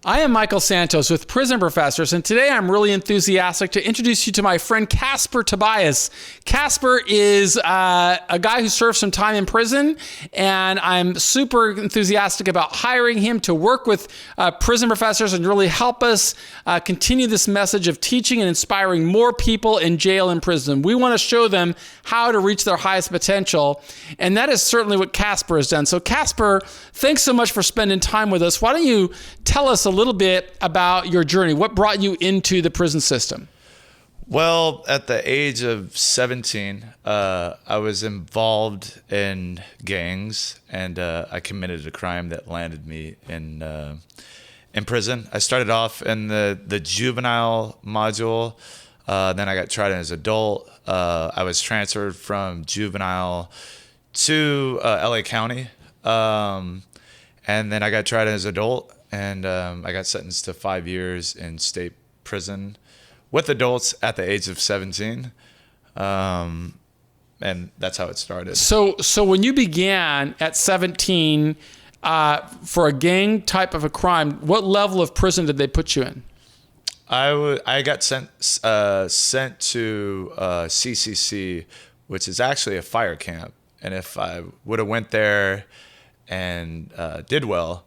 I am Michael Santos with Prison Professors, and today I'm really enthusiastic to introduce you to my friend Kasper Tobias. Kasper is a guy who served some time in prison, and I'm super enthusiastic about hiring him to work with prison professors and really help us continue this message of teaching and inspiring more people in jail and prison. We want to show them how to reach their highest potential, and that is certainly what Kasper has done. So Kasper, thanks so much for spending time with us. Why don't you tell us a little bit about your journey? What brought you into the prison system? Well, at the age of 17, I was involved in gangs, and I committed a crime that landed me in prison. I started off in the juvenile module, then I got tried as an adult. I was transferred from juvenile to LA County, and then I got tried as an adult. And I got sentenced to 5 years in state prison with adults at the age of 17. And that's how it started. So when you began at 17 for a gang type of a crime, what level of prison did they put you in? I got sent to CCC, which is actually a fire camp. And if I would have went there and did well,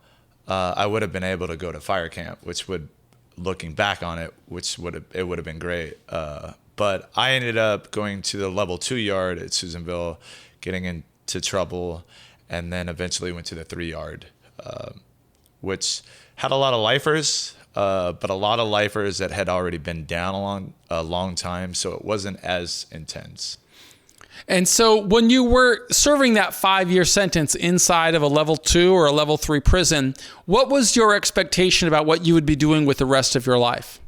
I would have been able to go to fire camp, which would, looking back on it, would have been great. But I ended up going to the level 2 yard at Susanville, getting into trouble, and then eventually went to the 3 yard, which had a lot of lifers, but a lot of lifers that had already been down a long time, so it wasn't as intense. And so when you were serving that 5-year sentence inside of a level 2 or a level 3 prison, what was your expectation about what you would be doing with the rest of your life?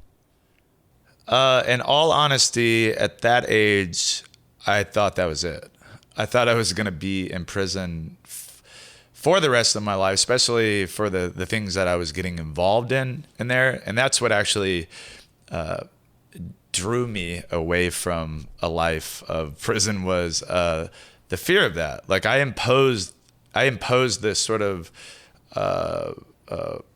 In all honesty, at that age, I thought that was it. I thought I was going to be in prison for the rest of my life, especially for the things that I was getting involved in there. And that's what actually drew me away from a life of prison, was the fear of that. Like I imposed this sort of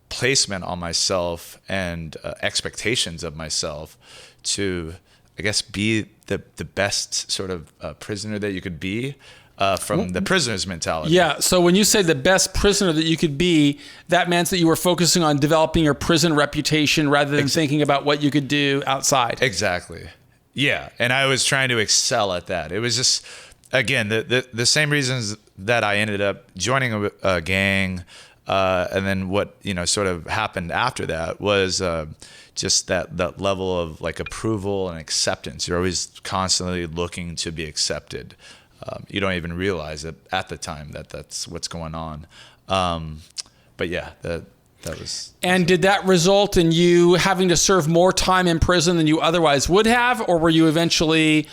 placement on myself and expectations of myself to, I guess, be the best sort of prisoner that you could be. From the prisoner's mentality. Yeah, so when you say the best prisoner that you could be, that meant that you were focusing on developing your prison reputation rather than thinking about what you could do outside. Exactly. Yeah, and I was trying to excel at that. It was just, again, the same reasons that I ended up joining a gang, and then what sort of happened after that was just that level of like approval and acceptance. You're always constantly looking to be accepted. You don't even realize it at the time that that's what's going on. But yeah, that was. And did that result in you having to serve more time in prison than you otherwise would have, or were you eventually?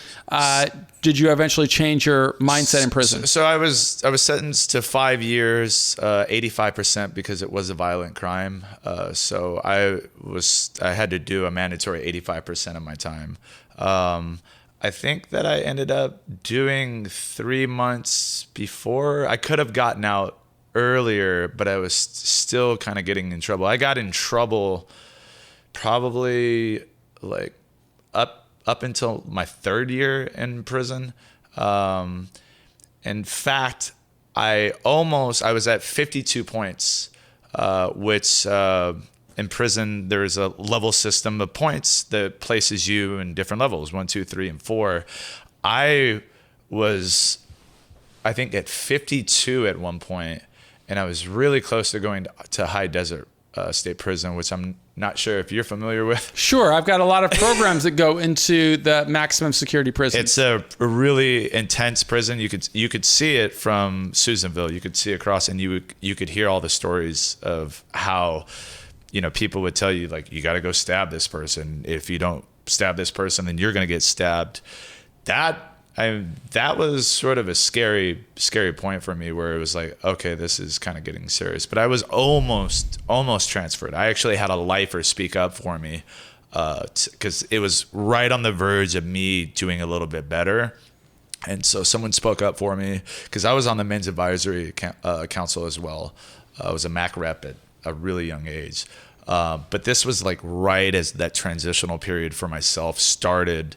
Did you eventually change your mindset in prison? So I was sentenced to 5 years, 85% because it was a violent crime. So I had to do a mandatory 85% of my time. I think that I ended up doing 3 months before. I could have gotten out earlier, but I was still kind of getting in trouble. I got in trouble probably like up until my 3rd year in prison. In fact, I was at 52 points, which in prison, there's a level system of points that places you in different levels, 1, 2, 3, and 4. I was, I think, at 52 at one point, and I was really close to going to High Desert State Prison, which I'm not sure if you're familiar with. Sure. I've got a lot of programs that go into the maximum security prison. It's a really intense prison. You could see it from Susanville. You could see across, and you could hear all the stories of how people would tell you, like, you got to go stab this person. If you don't stab this person, then you're going to get stabbed. That was sort of a scary point for me, where it was like, okay, this is kind of getting serious. But I was almost transferred. I actually had a lifer speak up for me, because it was right on the verge of me doing a little bit better. And so someone spoke up for me, because I was on the men's advisory council as well. I was a MAC rep at a really young age. But this was like right as that transitional period for myself started.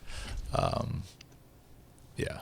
Yeah.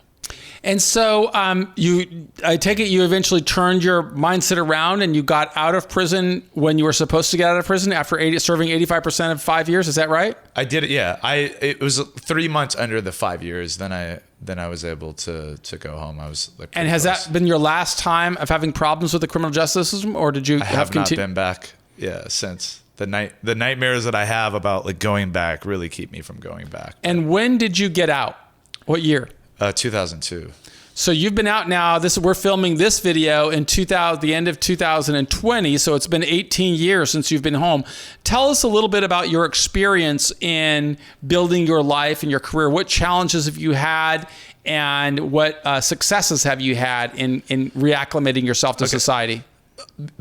And so I take it you eventually turned your mindset around and you got out of prison when you were supposed to get out of prison after serving 85% of 5 years. Is that right? I did it. Yeah. It was 3 months under the 5 years. Then I was able to go home. I was like, and has that been your last time of having problems with the criminal justice system, or did you have not been back? Yeah. Since the nightmares that I have about like going back really keep me from going back. And when did you get out? What year? 2002. So you've been out now. We're filming this video in the end of 2020. So it's been 18 years since you've been home. Tell us a little bit about your experience in building your life and your career. What challenges have you had, and what successes have you had in reacclimating yourself to society?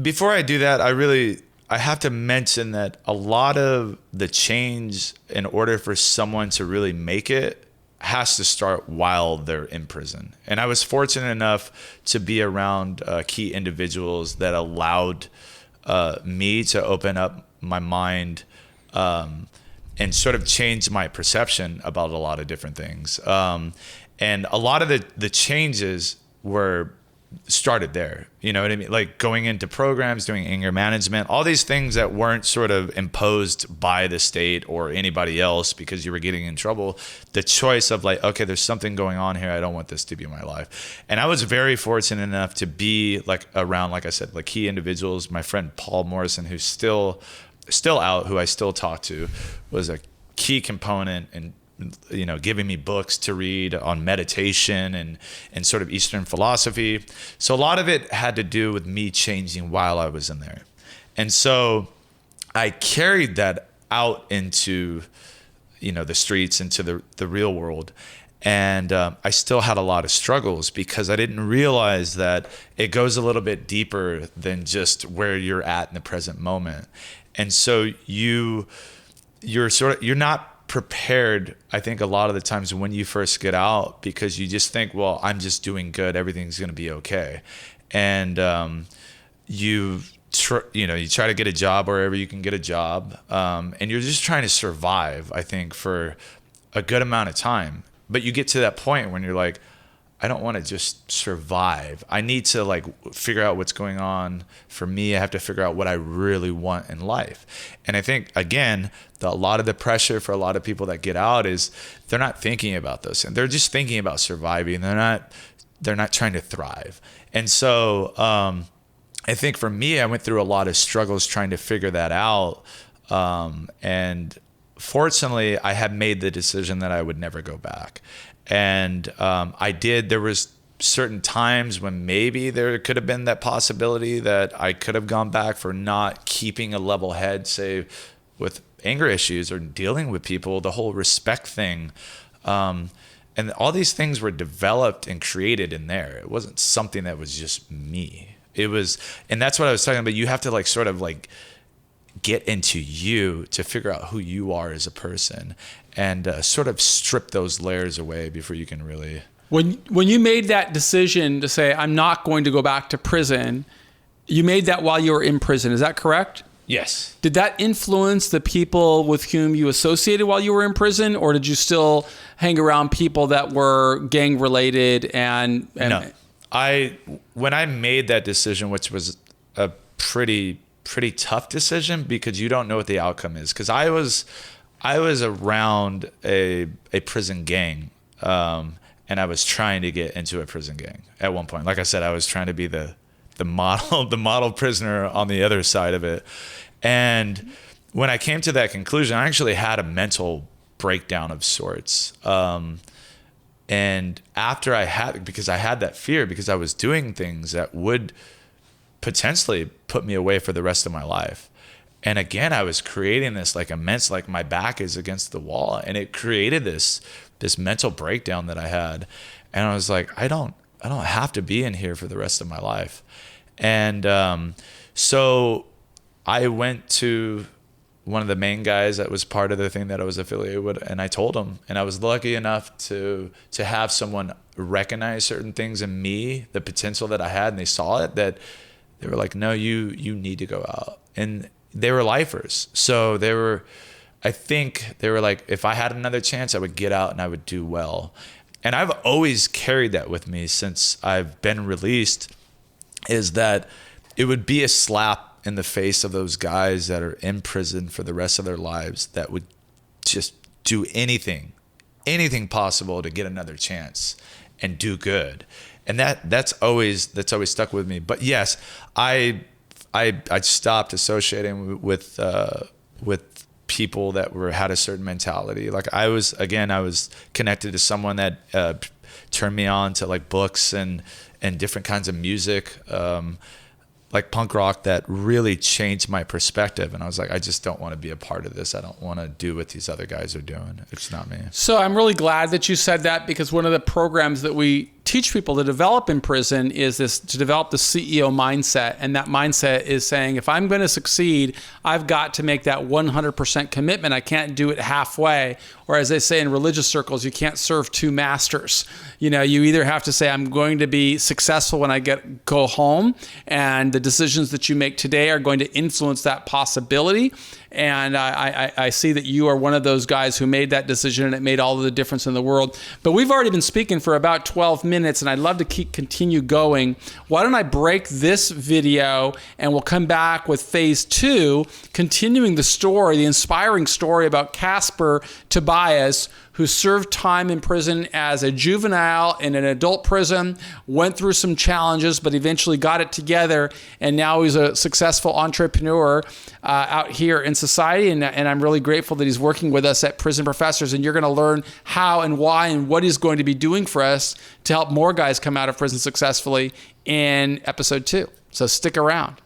Before I do that, I have to mention that a lot of the change, in order for someone to really make it, has to start while they're in prison. And I was fortunate enough to be around key individuals that allowed me to open up my mind and sort of change my perception about a lot of different things. And a lot of the changes started there. You know what I mean? Like going into programs, doing anger management, all these things that weren't sort of imposed by the state or anybody else because you were getting in trouble. The choice of like, okay, there's something going on here. I don't want this to be my life. And I was very fortunate enough to be like around, like I said, like key individuals. My friend Paul Morrison, who's still out, who I still talk to, was a key component in, you know, giving me books to read on meditation and sort of Eastern philosophy. So a lot of it had to do with me changing while I was in there. And so I carried that out into, you know, the streets, into the real world. And I still had a lot of struggles because I didn't realize that it goes a little bit deeper than just where you're at in the present moment. And so you're not prepared, I think, a lot of the times when you first get out, because you just think, well, I'm just doing good, everything's going to be okay. And you try to get a job wherever you can get a job, and you're just trying to survive, I think, for a good amount of time. But you get to that point when you're like, I don't want to just survive. I need to like figure out what's going on for me. I have to figure out what I really want in life. And I think, again, a lot of the pressure for a lot of people that get out is they're not thinking about those things. They're just thinking about surviving. They're not trying to thrive. And so I think for me, I went through a lot of struggles trying to figure that out. And fortunately, I had made the decision that I would never go back. And I did. There was certain times when maybe there could have been that possibility that I could have gone back for not keeping a level head, say, with anger issues or dealing with people, the whole respect thing. And all these things were developed and created in there. It wasn't something that was just me. It was, and that's what I was talking about. You have to like sort of like get into you to figure out who you are as a person, and sort of strip those layers away before you can really. When you made that decision to say, I'm not going to go back to prison, you made that while you were in prison. Is that correct? Yes. Did that influence the people with whom you associated while you were in prison, or did you still hang around people that were gang related? And no, when I made that decision, which was a pretty tough decision because you don't know what the outcome is. Because I was around a prison gang, and I was trying to get into a prison gang at one point. Like I said, I was trying to be the model prisoner on the other side of it. And when I came to that conclusion, I actually had a mental breakdown of sorts. And after because I had that fear, because I was doing things that would potentially put me away for the rest of my life. And again, I was creating this like immense, like my back is against the wall, and it created this mental breakdown that I had. And I was like, I don't have to be in here for the rest of my life. And so I went to one of the main guys that was part of the thing that I was affiliated with, and I told him, and I was lucky enough to have someone recognize certain things in me, the potential that I had, and they saw it, that they were like, no, you need to go out. And they were lifers. So I think they were like, if I had another chance, I would get out and I would do well. And I've always carried that with me since I've been released, is that it would be a slap in the face of those guys that are in prison for the rest of their lives that would just do anything possible to get another chance and do good. And that's always stuck with me. But yes, I stopped associating with people that had a certain mentality. Like I was connected to someone that turned me on to like books and different kinds of music, like punk rock, that really changed my perspective. And I was like, I just don't want to be a part of this. I don't want to do what these other guys are doing. It's not me. So I'm really glad that you said that, because one of the programs that we teach people to develop in prison is to develop the CEO mindset. And that mindset is saying, if I'm going to succeed, I've got to make that 100% commitment. I can't do it halfway. Or as they say in religious circles, you can't serve two masters. You either have to say, I'm going to be successful when I go home, and the decisions that you make today are going to influence that possibility. And I see that you are one of those guys who made that decision, and it made all of the difference in the world. But we've already been speaking for about 12 minutes, and I'd love to continue going. Why don't I break this video, and we'll come back with phase 2, continuing the story, the inspiring story about Kasper Tobias, who served time in prison as a juvenile in an adult prison, went through some challenges, but eventually got it together. And now he's a successful entrepreneur out here in society. And I'm really grateful that he's working with us at Prison Professors. And you're going to learn how and why and what he's going to be doing for us to help more guys come out of prison successfully in episode 2. So stick around.